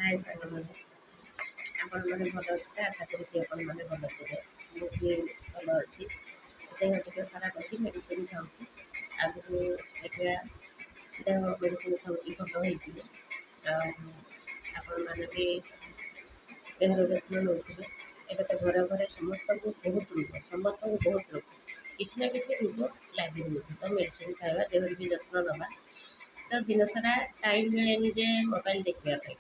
हाय साଙ୍ଗମାନେ ଆପଣମାନେ ଭଲ ଅଛନ୍ତି ଆଶା କରୁଛି ଆପଣମାନେ ଭଲ ଥିବେ ମୁଁ ବି ଭଲ ଅଛି ଦେହ ଟିକେ ଖରାପ ଅଛି ମେଡ଼ିସିନ ଖାଉଛି ଆଗକୁ ଦେଖିବା ଦେହ ମେଡ଼ିସିନ ଖାଉଛି ଭଲ ହେଇଯିବ ଆଉ ଆପଣମାନେ ବି ଦେହର ଯତ୍ନ ନେଉଥିବେ ଏବେ ତ ଘରେ ଘରେ ସମସ୍ତଙ୍କୁ ବହୁତ ରୋଗ କିଛି ନା କିଛି ରୋଗ ଲାଗି ରହୁଛି ତ ମେଡ଼ିସିନ ଖାଇବା ଦେହର ବି ଯତ୍ନ ନେବା ତ ଦିନସାରା ଟାଇମ୍ ମିଳେନି ଯେ ମୋବାଇଲ ଦେଖିବା ପାଇଁ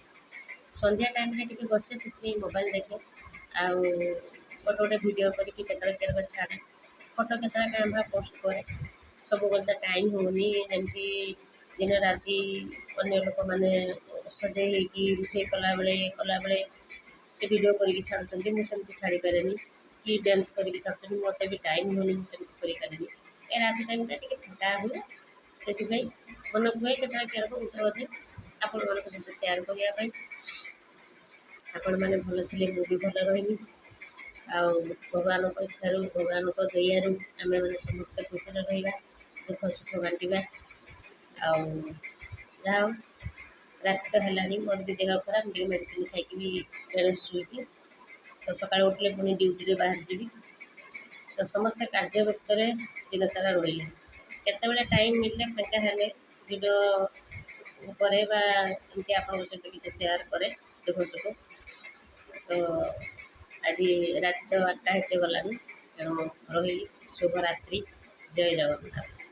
ସନ୍ଧ୍ୟା ଟାଇମ୍ରେ ଟିକେ ବସେ ସେଥିପାଇଁ ମୋବାଇଲ ଦେଖେ ଆଉ ଗୋଟେ ଭିଡ଼ିଓ କରିକି କେତେବେଳେ କେତେବେଳେ ଛାଡ଼େ ଫଟୋ କେତେବେଳେ କ୍ୟାମେରା ପୋଷ୍ଟ କରେ ସବୁବେଳେ ତ ଟାଇମ୍ ହେଉନି ଯେମିତି ଦିନ ରାତି ଅନ୍ୟ ଲୋକମାନେ ସଜେଇ ହେଇକି ରୋଷେଇ କଲାବେଳେ ସେ ଭିଡ଼ିଓ କରିକି ଛାଡ଼ୁଛନ୍ତି ମୁଁ ସେମିତି ଛାଡ଼ିପାରେନି କି ଡ୍ୟାନ୍ସ କରିକି ଛାଡ଼ୁଛନ୍ତି ମୋତେ ବି ଟାଇମ୍ ହେଉନି ମୁଁ ସେମିତି କରିପାରେନି ଏ ରାତି ଟାଇମ୍ଟା ଟିକେ ଫାଙ୍କା ହୁଏ ସେଥିପାଇଁ ମନେ ହୁଏ କେତେବେଳେ କେରକ ଗୋଟେ ଅଧେ ଆପଣମାନଙ୍କ ସହିତ ସେୟାର କରିବା ପାଇଁ ଆପଣମାନେ ଭଲ ଥିଲେ ମୁଁ ବି ଭଲ ରହିବି ଆଉ ଭଗବାନଙ୍କ ଇଚ୍ଛାରୁ ଭଗବାନଙ୍କ ଦୟାରୁ ଆମେମାନେ ସମସ୍ତେ ଖୁସିରେ ରହିବା ଦୁଃଖ ସୁଖ ବାଣ୍ଟିବା ଆଉ ଯାହା ହଉ ରାତି ତ ହେଲାଣି ମୋର ବି ଦେହ ଖରାପ ଟିକେ ମେଡ଼ିସିନ ଖାଇକି ବି ବେଡ଼ରେ ଶୋଇବି ତ ସକାଳୁ ଉଠିଲେ ପୁଣି ଡ୍ୟୁଟିରେ ବାହାରିଯିବି ତ ସମସ୍ତେ କାର୍ଯ୍ୟ ବ୍ୟସ୍ତରେ ଦିନସାରା ରହିଲେ କେତେବେଳେ ଟାଇମ୍ ମିଳିଲେ ଫାଙ୍କା ହେଲେ ଭିଡ଼ିଓ କରେ ବା ଏମିତି ଆପଣଙ୍କ ସହିତ କିଛି ସେୟାର କରେ ଦୁଃଖ ସୁଖ ତ ଆଜି ରାତି ତ 8ଟା ହେତେ ଗଲାଣି ତେଣୁ ରହିଲି ଶୁଭରାତ୍ରି ଜୟ ଜଗନ୍ନାଥ।